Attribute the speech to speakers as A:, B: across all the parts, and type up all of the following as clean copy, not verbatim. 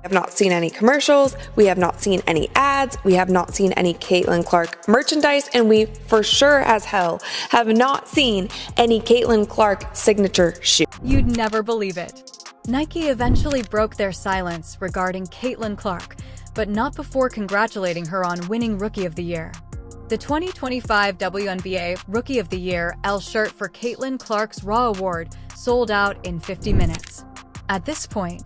A: have not seen any commercials, we have not seen any ads, we have not seen any Caitlin Clark merchandise, and we for sure as hell have not seen any Caitlin Clark signature shoe.
B: You'd never believe it. Nike eventually broke their silence regarding Caitlin Clark, but not before congratulating her on winning Rookie of the Year. The 2025 WNBA Rookie of the Year L shirt for Caitlin Clark's Raw Award sold out in 50 minutes. At this point,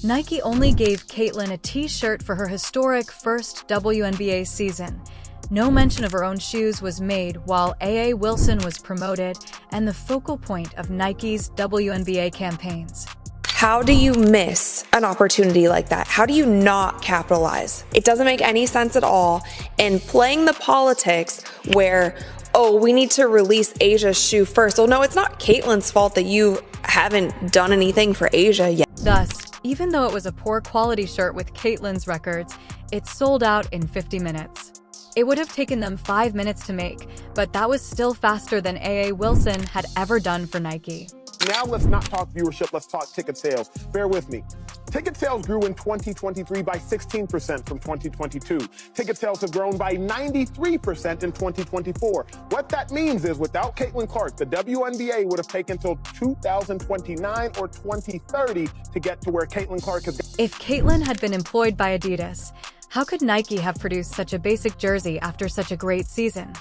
B: Nike only gave Caitlin a t-shirt for her historic first WNBA season. No mention of her own shoes was made while A.A. Wilson was promoted and the focal point of Nike's WNBA campaigns.
A: How do you miss an opportunity like that? How do you not capitalize? It doesn't make any sense at all. And playing the politics where, oh, we need to release Asia's shoe first. Well, no, it's not Caitlin's fault that you haven't done anything for Asia yet.
B: Thus, even though it was a poor quality shirt with Caitlin's records, it sold out in 50 minutes. It would have taken them 5 minutes to make, but that was still faster than A.A. Wilson had ever done for Nike.
C: Now let's not talk viewership, let's talk ticket sales. Bear with me. Ticket sales grew in 2023 by 16% from 2022. Ticket sales have grown by 93% in 2024. What that means is without Caitlin Clark, the WNBA would have taken till 2029 or 2030 to get to where Caitlin Clark is.
B: If Caitlin had been employed by Adidas, how could Nike have produced such a basic jersey after such a great season?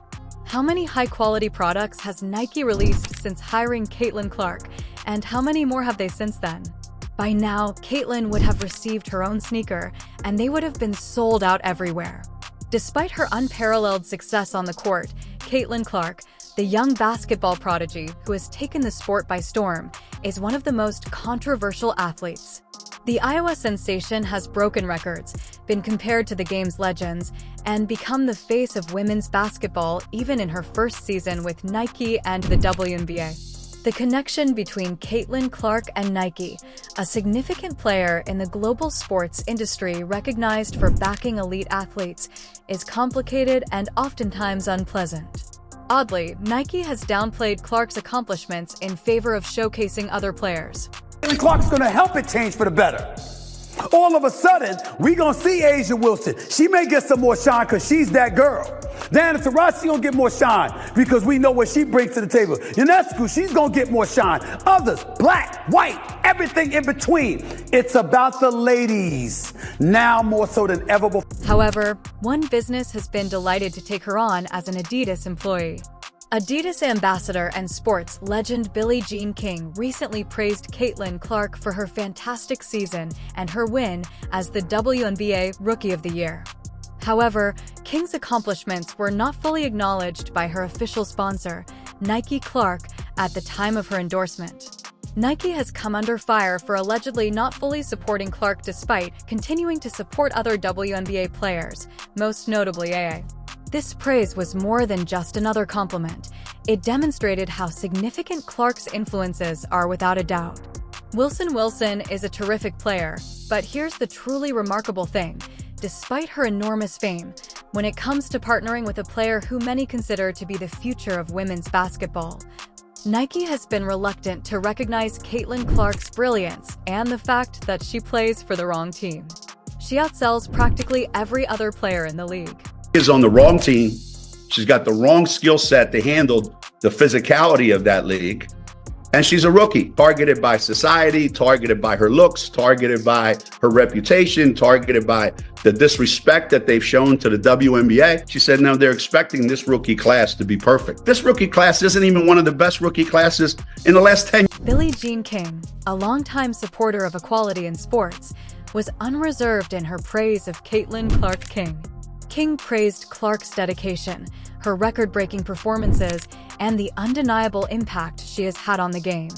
B: How many high-quality products has Nike released since hiring Caitlin Clark, and how many more have they since then? By now, Caitlin would have received her own sneaker, and they would have been sold out everywhere. Despite her unparalleled success on the court, Caitlin Clark, the young basketball prodigy who has taken the sport by storm, is one of the most controversial athletes. The Iowa sensation has broken records, been compared to the game's legends, and become the face of women's basketball even in her first season with Nike and the WNBA. The connection between Caitlin Clark and Nike, a significant player in the global sports industry recognized for backing elite athletes, is complicated and oftentimes unpleasant. Oddly, Nike has downplayed Clark's accomplishments in favor of showcasing other players.
D: Caitlin Clark's gonna help it change for the better. All of a sudden, we gonna see Asia Wilson. She may get some more shine because she's that girl. Diana Taurasi gonna get more shine because we know what she brings to the table. Ionescu, she's gonna get more shine. Others, black, white, everything in between. It's about the ladies, now more so than ever before.
B: However, one business has been delighted to take her on as an Adidas employee. Adidas ambassador and sports legend Billie Jean King recently praised Caitlin Clark for her fantastic season and her win as the WNBA Rookie of the Year. However, King's accomplishments were not fully acknowledged by her official sponsor, Nike Clark, at the time of her endorsement. Nike has come under fire for allegedly not fully supporting Clark despite continuing to support other WNBA players, most notably A.A. This praise was more than just another compliment. It demonstrated how significant Clark's influences are without a doubt. Wilson is a terrific player, but here's the truly remarkable thing. Despite her enormous fame, when it comes to partnering with a player who many consider to be the future of women's basketball, Nike has been reluctant to recognize Caitlin Clark's brilliance and the fact that she plays for the wrong team. She outsells practically every other player in the league.
E: Is on the wrong team. She's got the wrong skill set to handle the physicality of that league. And she's a rookie, targeted by society, targeted by her looks, targeted by her reputation, targeted by the disrespect that they've shown to the WNBA. She said, now they're expecting this rookie class to be perfect. This rookie class isn't even one of the best rookie classes in the last 10 years.
B: Billie Jean King, a longtime supporter of equality in sports, was unreserved in her praise of Caitlin Clark King. King praised Clark's dedication, her record-breaking performances, and the undeniable impact she has had on the game.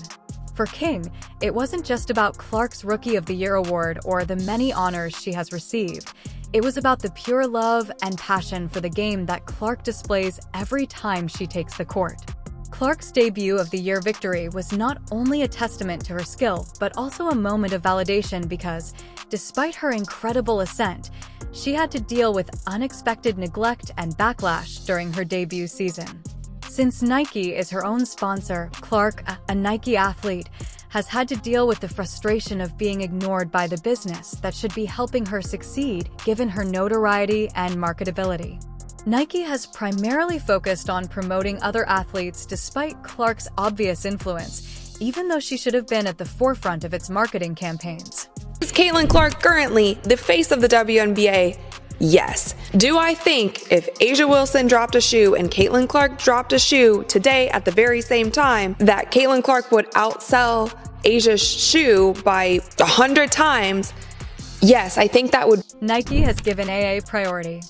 B: For King, it wasn't just about Clark's Rookie of the Year award or the many honors she has received. It was about the pure love and passion for the game that Clark displays every time she takes the court. Clark's debut of the year victory was not only a testament to her skill, but also a moment of validation because, despite her incredible ascent, she had to deal with unexpected neglect and backlash during her debut season. Since Nike is her own sponsor, Clark, a Nike athlete, has had to deal with the frustration of being ignored by the business that should be helping her succeed given her notoriety and marketability. Nike has primarily focused on promoting other athletes despite Clark's obvious influence, even though she should have been at the forefront of its marketing campaigns.
A: Is Caitlin Clark currently the face of the WNBA? Yes. Do I think if A'ja Wilson dropped a shoe and Caitlin Clark dropped a shoe today at the very same time, that Caitlin Clark would outsell A'ja's shoe by 100 times? Yes, I think that would.
B: Nike has given AA priority.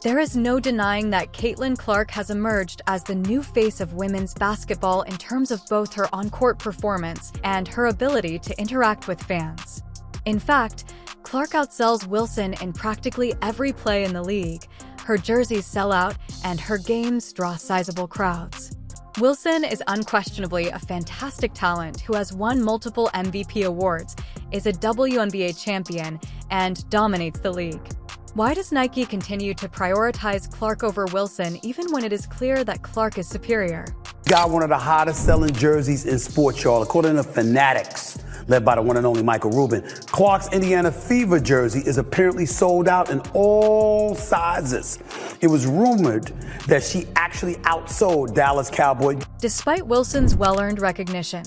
B: There is no denying that Caitlin Clark has emerged as the new face of women's basketball in terms of both her on-court performance and her ability to interact with fans. In fact, Clark outsells Wilson in practically every play in the league. Her jerseys sell out, and her games draw sizable crowds. Wilson is unquestionably a fantastic talent who has won multiple MVP awards, is a WNBA champion, and dominates the league. Why does Nike continue to prioritize Clark over Wilson even when it is clear that Clark is superior?
D: Got one of the hottest selling jerseys in sports, y'all, according to Fanatics, led by the one and only Michael Rubin. Clark's Indiana Fever jersey is apparently sold out in all sizes. It was rumored that she actually outsold Dallas Cowboys.
B: Despite Wilson's well-earned recognition,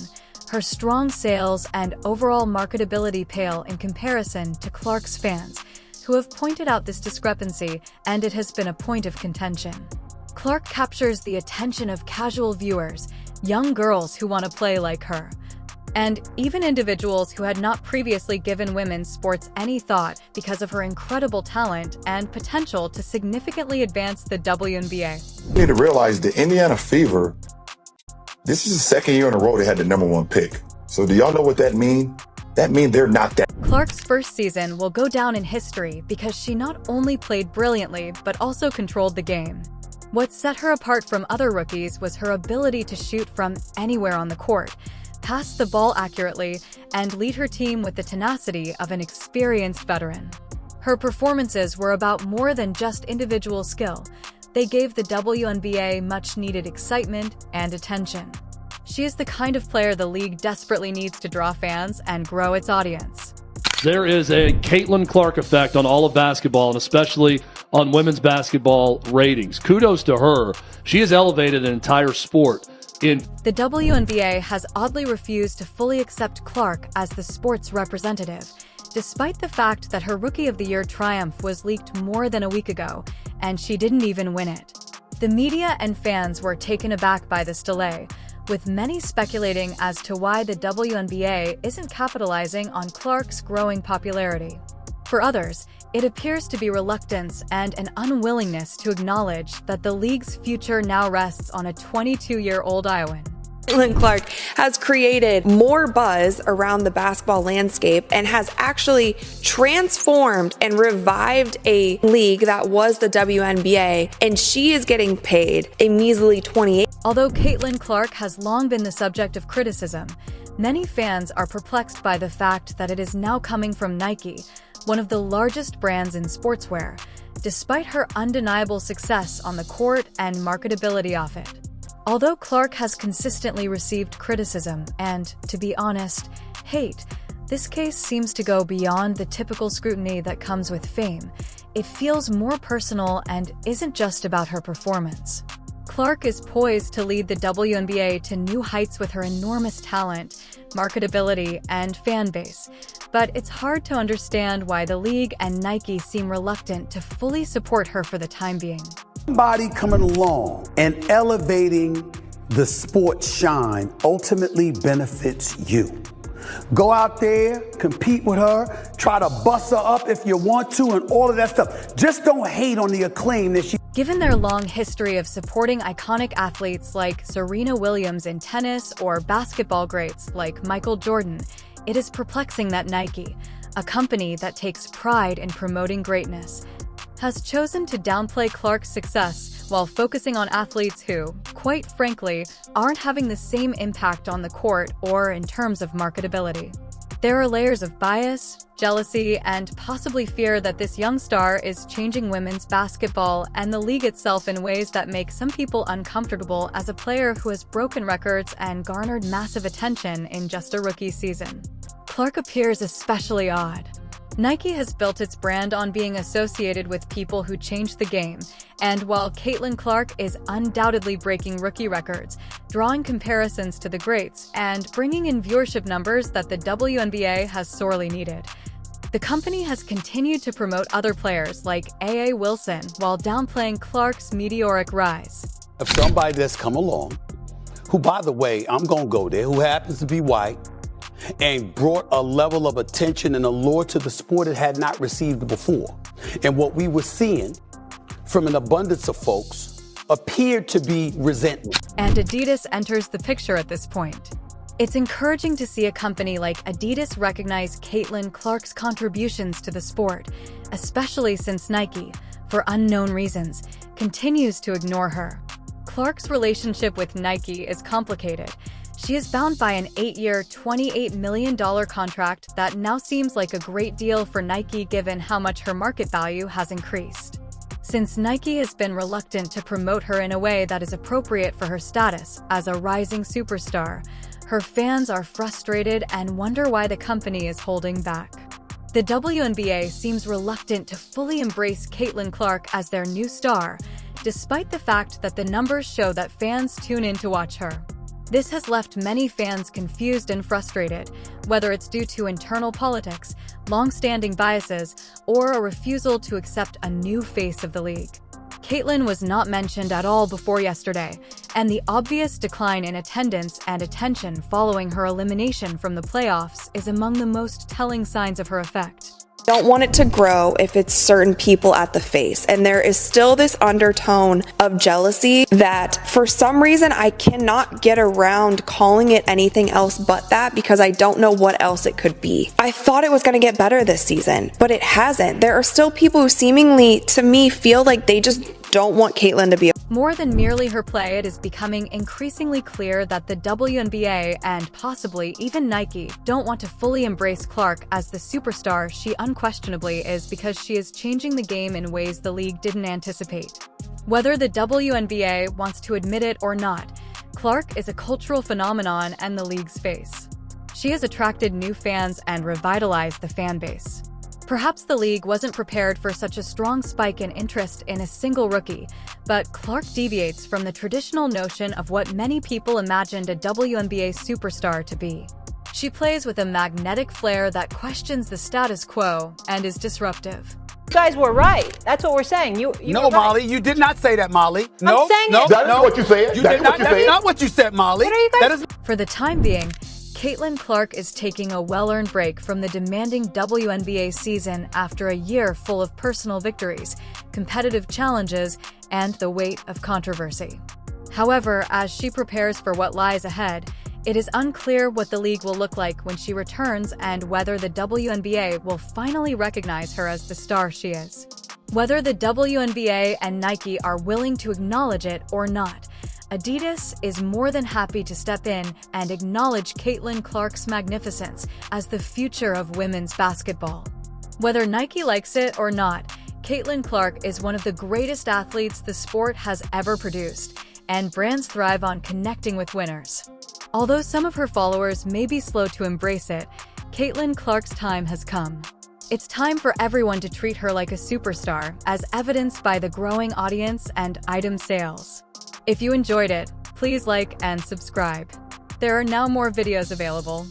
B: her strong sales and overall marketability pale in comparison to Clark's fans, who have pointed out this discrepancy, and it has been a point of contention. Clark captures the attention of casual viewers, young girls who want to play like her, and even individuals who had not previously given women's sports any thought because of her incredible talent and potential to significantly advance the WNBA.
F: You need to realize the Indiana Fever, this is the second year in a row they had the #1 pick. So do y'all know what that means? That means they're not that.
B: Clark's first season will go down in history because she not only played brilliantly but also controlled the game. What set her apart from other rookies was her ability to shoot from anywhere on the court, pass the ball accurately, and lead her team with the tenacity of an experienced veteran. Her performances were about more than just individual skill. They gave the WNBA much-needed excitement and attention. She is the kind of player the league desperately needs to draw fans and grow its audience.
G: There is a Caitlin Clark effect on all of basketball, and especially on women's basketball ratings. Kudos to her. She has elevated an entire sport.
B: The WNBA has oddly refused to fully accept Clark as the sport's representative, despite the fact that her Rookie of the Year triumph was leaked more than a week ago, and she didn't even win it. The media and fans were taken aback by this delay, with many speculating as to why the WNBA isn't capitalizing on Clark's growing popularity. For others, it appears to be reluctance and an unwillingness to acknowledge that the league's future now rests on a 22-year-old Iowan.
A: Caitlin Clark has created more buzz around the basketball landscape and has actually transformed and revived a league that was the WNBA, and she is getting paid a measly $28.
B: Although Caitlin Clark has long been the subject of criticism, many fans are perplexed by the fact that it is now coming from Nike, one of the largest brands in sportswear, despite her undeniable success on the court and marketability of it. Although Clark has consistently received criticism and, to be honest, hate, this case seems to go beyond the typical scrutiny that comes with fame. It feels more personal and isn't just about her performance. Clark is poised to lead the WNBA to new heights with her enormous talent, marketability, and fan base, but it's hard to understand why the league and Nike seem reluctant to fully support her for the time being.
D: Somebody coming along and elevating the sports shine ultimately benefits you. Go out there, compete with her, try to bust her up if you want to, and all of that stuff. Just don't hate on the acclaim that she.
B: Given their long history of supporting iconic athletes like Serena Williams in tennis or basketball greats like Michael Jordan, it is perplexing that Nike, a company that takes pride in promoting greatness, has chosen to downplay Clark's success while focusing on athletes who, quite frankly, aren't having the same impact on the court or in terms of marketability. There are layers of bias, jealousy, and possibly fear that this young star is changing women's basketball and the league itself in ways that make some people uncomfortable as a player who has broken records and garnered massive attention in just a rookie season. Clark appears especially odd. Nike has built its brand on being associated with people who change the game, and while Caitlin Clark is undoubtedly breaking rookie records, drawing comparisons to the greats, and bringing in viewership numbers that the WNBA has sorely needed, the company has continued to promote other players like A.A. Wilson while downplaying Clark's meteoric rise.
D: If somebody that's come along, who, by the way, I'm going to go there, who happens to be white, and brought a level of attention and allure to the sport it had not received before. And what we were seeing from an abundance of folks appeared to be resentment.
B: And Adidas enters the picture at this point. It's encouraging to see a company like Adidas recognize Caitlin Clark's contributions to the sport, especially since Nike, for unknown reasons, continues to ignore her. Clark's relationship with Nike is complicated. She is bound by an 8-year, $28 million contract that now seems like a great deal for Nike given how much her market value has increased. Since Nike has been reluctant to promote her in a way that is appropriate for her status as a rising superstar, her fans are frustrated and wonder why the company is holding back. The WNBA seems reluctant to fully embrace Caitlin Clark as their new star, despite the fact that the numbers show that fans tune in to watch her. This has left many fans confused and frustrated, whether it's due to internal politics, long-standing biases, or a refusal to accept a new face of the league. Caitlin was not mentioned at all before yesterday, and the obvious decline in attendance and attention following her elimination from the playoffs is among the most telling signs of her effect.
A: Don't want it to grow if it's certain people at the face. And there is still this undertone of jealousy that for some reason I cannot get around calling it anything else but that because I don't know what else it could be. I thought it was going to get better this season, but it hasn't. There are still people who seemingly, to me, feel like they just don't want Caitlin to be.
B: More than merely her play, it is becoming increasingly clear that the WNBA and possibly even Nike don't want to fully embrace Clark as the superstar she unquestionably is because she is changing the game in ways the league didn't anticipate. Whether the WNBA wants to admit it or not, Clark is a cultural phenomenon and the league's face. She has attracted new fans and revitalized the fan base. Perhaps the league wasn't prepared for such a strong spike in interest in a single rookie, but Clark deviates from the traditional notion of what many people imagined a WNBA superstar to be. She plays with a magnetic flair that questions the status quo and is disruptive.
H: You guys were right. That's what we're saying. You
D: No,
H: were right.
D: Molly, you did not say that, Molly. No,
H: saying
D: no,
H: it.
F: That is
D: no.
F: what you said.
D: You
F: That
D: did
F: is
D: not.
F: what you
D: That's
F: said.
D: not what you said, Molly.
H: What are you guys-
D: That is.
B: For the time being, Caitlin Clark is taking a well-earned break from the demanding WNBA season after a year full of personal victories, competitive challenges, and the weight of controversy. However, as she prepares for what lies ahead, it is unclear what the league will look like when she returns and whether the WNBA will finally recognize her as the star she is. Whether the WNBA and Nike are willing to acknowledge it or not, Adidas is more than happy to step in and acknowledge Caitlin Clark's magnificence as the future of women's basketball. Whether Nike likes it or not, Caitlin Clark is one of the greatest athletes the sport has ever produced, and brands thrive on connecting with winners. Although some of her followers may be slow to embrace it, Caitlin Clark's time has come. It's time for everyone to treat her like a superstar, as evidenced by the growing audience and item sales. If you enjoyed it, please like and subscribe. There are now more videos available.